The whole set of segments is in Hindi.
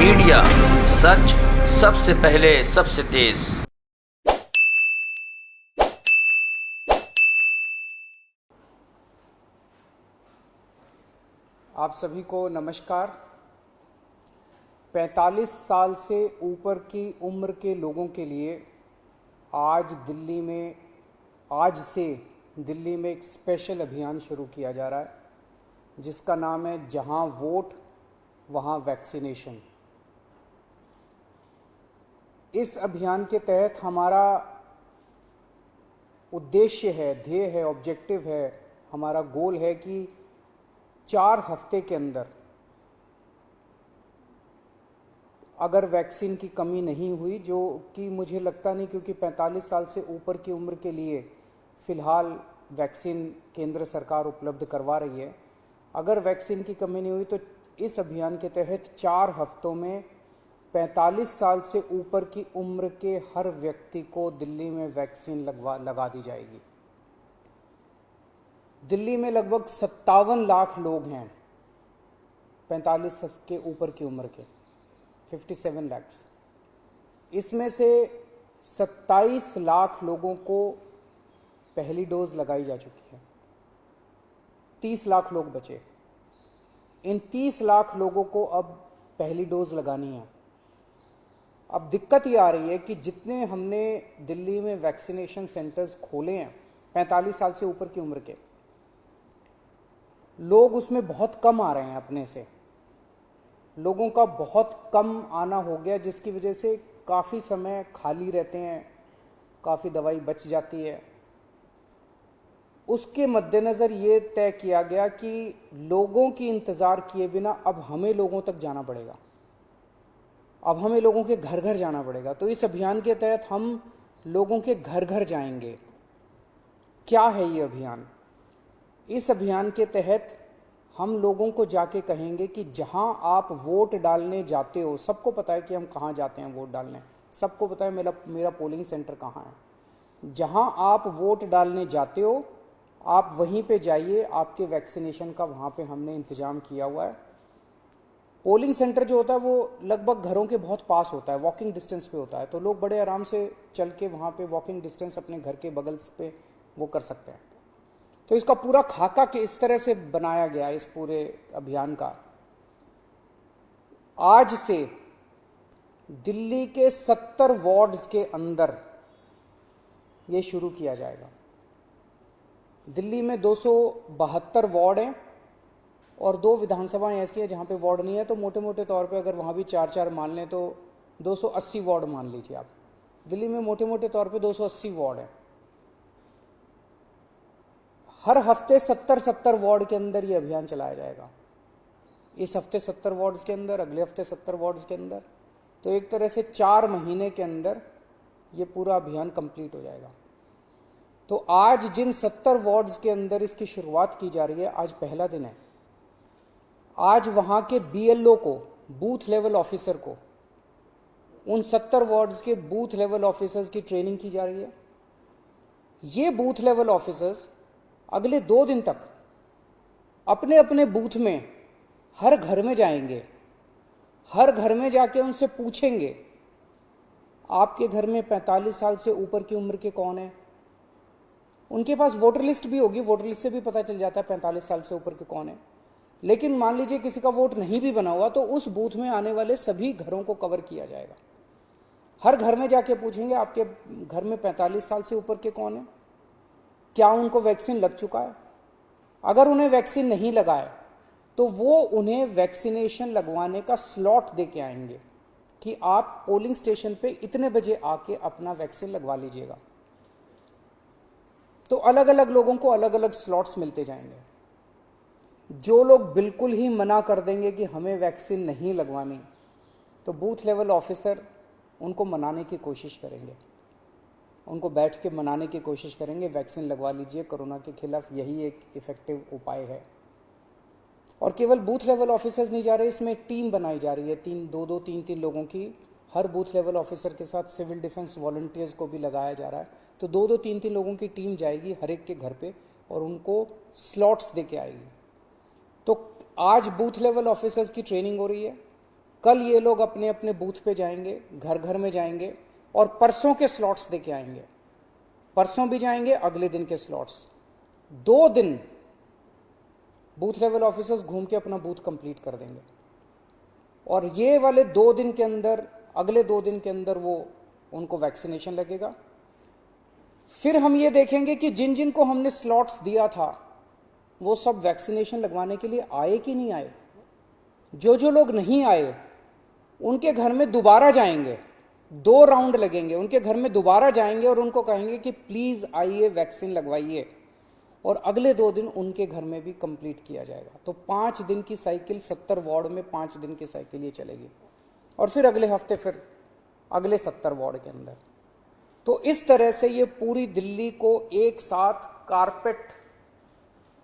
मीडिया, सच सबसे पहले सबसे तेज। आप सभी को नमस्कार। 45 साल से ऊपर की उम्र के लोगों के लिए आज से दिल्ली में एक स्पेशल अभियान शुरू किया जा रहा है जिसका नाम है जहां वोट वहां वैक्सीनेशन। इस अभियान के तहत हमारा उद्देश्य है, ध्येय है, ऑब्जेक्टिव है, हमारा गोल है कि 4 हफ्ते के अंदर अगर वैक्सीन की कमी नहीं हुई, जो कि मुझे लगता नहीं, क्योंकि 45 साल से ऊपर की उम्र के लिए फ़िलहाल वैक्सीन केंद्र सरकार उपलब्ध करवा रही है। अगर वैक्सीन की कमी नहीं हुई तो इस अभियान के तहत 4 हफ्तों में 45 साल से ऊपर की उम्र के हर व्यक्ति को दिल्ली में वैक्सीन लगा दी जाएगी। दिल्ली में लगभग 57 लाख लोग हैं 45 के ऊपर की उम्र के, 57 लाख। इसमें से 27 लाख लोगों को पहली डोज लगाई जा चुकी है, 30 लाख लोग बचे। इन 30 लाख लोगों को अब पहली डोज लगानी है। अब दिक्कत ये आ रही है कि जितने हमने दिल्ली में वैक्सीनेशन सेंटर्स खोले हैं 45 साल से ऊपर की उम्र के लोग, उसमें बहुत कम आ रहे हैं। अपने से लोगों का बहुत कम आना हो गया, जिसकी वजह से काफ़ी समय खाली रहते हैं, काफ़ी दवाई बच जाती है। उसके मद्देनज़र ये तय किया गया कि लोगों की इंतज़ार किए बिना अब हमें लोगों तक जाना पड़ेगा, अब हमें लोगों के घर घर जाना पड़ेगा। तो इस अभियान के तहत हम लोगों के घर घर जाएंगे। क्या है ये अभियान? इस अभियान के तहत हम लोगों को जाके कहेंगे कि जहां आप वोट डालने जाते हो, सबको पता है कि हम कहां जाते हैं वोट डालने, सबको पता है मेरा पोलिंग सेंटर कहां है। जहां आप वोट डालने जाते हो आप वहीं पे जाइए, आपके वैक्सीनेशन का वहां पे हमने इंतजाम किया हुआ है। पोलिंग सेंटर जो होता है वो लगभग घरों के बहुत पास होता है, वॉकिंग डिस्टेंस पे होता है, तो लोग बड़े आराम से चल के वहाँ पे वॉकिंग डिस्टेंस अपने घर के बगल पे वो कर सकते हैं। तो इसका पूरा खाका के इस तरह से बनाया गया इस पूरे अभियान का। आज से दिल्ली के 70 वार्ड्स के अंदर ये शुरू किया जाएगा। दिल्ली में 272 वार्ड हैं और 2 विधानसभाएं ऐसी हैं जहां पे वार्ड नहीं है, तो मोटे मोटे तौर पे अगर वहां भी 4-4 मान लें तो 280 वार्ड मान लीजिए आप। दिल्ली में मोटे मोटे तौर पे 280 वार्ड हैं। हर हफ्ते 70 वार्ड के अंदर ये अभियान चलाया जाएगा। इस हफ्ते 70 वार्ड्स के अंदर, अगले हफ्ते 70 वार्ड्स के अंदर, तो एक तरह से 4 महीने के अंदर ये पूरा अभियान कंप्लीट हो जाएगा। तो आज जिन 70 वार्ड्स के अंदर इसकी शुरुआत की जा रही है, आज पहला दिन है। आज वहां के BLO को, बूथ लेवल ऑफिसर को, उन 70 वार्ड्स के बूथ लेवल ऑफिसर्स की ट्रेनिंग की जा रही है। ये बूथ लेवल ऑफिसर्स अगले 2 दिन तक अपने अपने बूथ में हर घर में जाएंगे, हर घर में जाके उनसे पूछेंगे आपके घर में 45 साल से ऊपर की उम्र के कौन है। उनके पास वोटर लिस्ट भी होगी, वोटर लिस्ट से भी पता चल जाता है 45 साल से ऊपर के कौन है। लेकिन मान लीजिए किसी का वोट नहीं भी बना हुआ, तो उस बूथ में आने वाले सभी घरों को कवर किया जाएगा। हर घर में जाके पूछेंगे आपके घर में 45 साल से ऊपर के कौन है, क्या उनको वैक्सीन लग चुका है। अगर उन्हें वैक्सीन नहीं लगा है तो वो उन्हें वैक्सीनेशन लगवाने का स्लॉट दे के आएंगे कि आप पोलिंग स्टेशन पे इतने बजे आके अपना वैक्सीन लगवा लीजिएगा। तो अलग अलग लोगों को अलग अलग स्लॉट्स मिलते जाएंगे। जो लोग बिल्कुल ही मना कर देंगे कि हमें वैक्सीन नहीं लगवानी, तो बूथ लेवल ऑफिसर उनको मनाने की कोशिश करेंगे, उनको बैठ के मनाने की कोशिश करेंगे, वैक्सीन लगवा लीजिए, कोरोना के खिलाफ यही एक इफेक्टिव उपाय है। और केवल बूथ लेवल ऑफिसर्स नहीं जा रहे, इसमें टीम बनाई जा रही है, 3 लोगों की। हर बूथ लेवल ऑफिसर के साथ सिविल डिफेंस वॉलंटियर्स को भी लगाया जा रहा है। तो 2-3 लोगों की टीम जाएगी हर एक के घर पे और उनको स्लॉट्स दे के आएगी। तो आज बूथ लेवल ऑफिसर्स की ट्रेनिंग हो रही है, कल ये लोग अपने अपने बूथ पे जाएंगे, घर घर में जाएंगे और परसों के स्लॉट्स देके आएंगे। परसों भी जाएंगे, अगले दिन के स्लॉट्स। 2 दिन बूथ लेवल ऑफिसर्स घूम के अपना बूथ कंप्लीट कर देंगे और ये वाले 2 दिन के अंदर, अगले 2 दिन के अंदर वो उनको वैक्सीनेशन लगेगा। फिर हम ये देखेंगे कि जिन जिन को हमने स्लॉट्स दिया था वो सब वैक्सीनेशन लगवाने के लिए आए कि नहीं आए। जो जो लोग नहीं आए उनके घर में दोबारा जाएंगे, 2 राउंड लगेंगे, उनके घर में दोबारा जाएंगे और उनको कहेंगे कि प्लीज आइए वैक्सीन लगवाइए, और अगले 2 दिन उनके घर में भी कंप्लीट किया जाएगा। तो 5 दिन की साइकिल, 70 वार्ड में 5 दिन की साइकिल ये चलेगी और फिर अगले हफ्ते फिर अगले 70 वार्ड के अंदर। तो इस तरह से ये पूरी दिल्ली को एक साथ कारपेट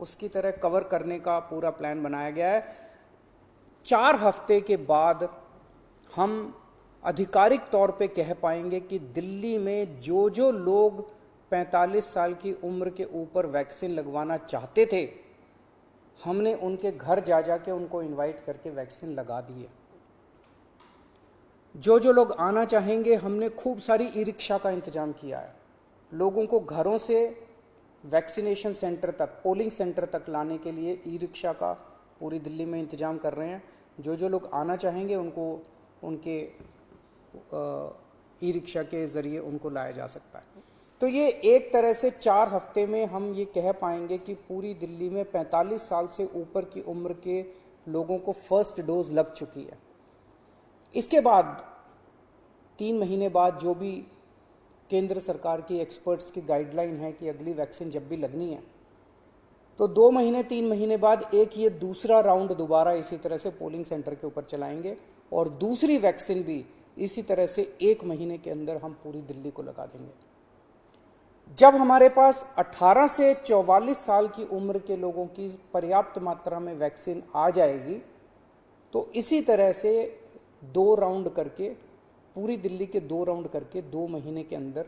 उसकी तरह कवर करने का पूरा प्लान बनाया गया है। 4 हफ्ते के बाद हम आधिकारिक तौर पे कह पाएंगे कि दिल्ली में जो जो लोग 45 साल की उम्र के ऊपर वैक्सीन लगवाना चाहते थे, हमने उनके घर जा जाके उनको इनवाइट करके वैक्सीन लगा दी है। जो जो लोग आना चाहेंगे, हमने खूब सारी ई रिक्शा का इंतजाम किया है। लोगों को घरों से वैक्सीनेशन सेंटर तक, पोलिंग सेंटर तक लाने के लिए ई रिक्शा का पूरी दिल्ली में इंतजाम कर रहे हैं। जो जो लोग आना चाहेंगे उनको उनके ई रिक्शा के ज़रिए उनको लाया जा सकता है। तो ये एक तरह से 4 हफ्ते में हम ये कह पाएंगे कि पूरी दिल्ली में 45 साल से ऊपर की उम्र के लोगों को फर्स्ट डोज लग चुकी है। इसके बाद 3 महीने बाद जो भी केंद्र सरकार की एक्सपर्ट्स की गाइडलाइन है कि अगली वैक्सीन जब भी लगनी है, तो 2 महीने 3 महीने बाद एक ये दूसरा राउंड दोबारा इसी तरह से पोलिंग सेंटर के ऊपर चलाएंगे और दूसरी वैक्सीन भी इसी तरह से 1 महीने के अंदर हम पूरी दिल्ली को लगा देंगे। जब हमारे पास 18 से 44 साल की उम्र के लोगों की पर्याप्त मात्रा में वैक्सीन आ जाएगी, तो इसी तरह से 2 राउंड करके, पूरी दिल्ली के 2 राउंड करके 2 महीने के अंदर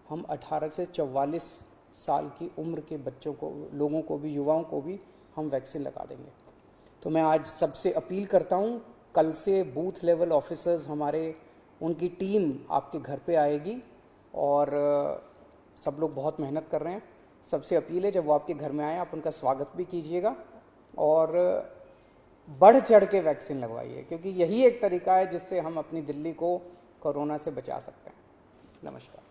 हम 18 से 44 साल की उम्र के बच्चों को, लोगों को भी, युवाओं को भी हम वैक्सीन लगा देंगे। तो मैं आज सबसे अपील करता हूँ, कल से बूथ लेवल ऑफिसर्स हमारे, उनकी टीम आपके घर पे आएगी और सब लोग बहुत मेहनत कर रहे हैं। सबसे अपील है, जब वो आपके घर में आए आप उनका स्वागत भी कीजिएगा और बढ़ चढ़ के वैक्सीन लगवाइए, क्योंकि यही एक तरीका है जिससे हम अपनी दिल्ली को कोरोना से बचा सकते हैं। नमस्कार।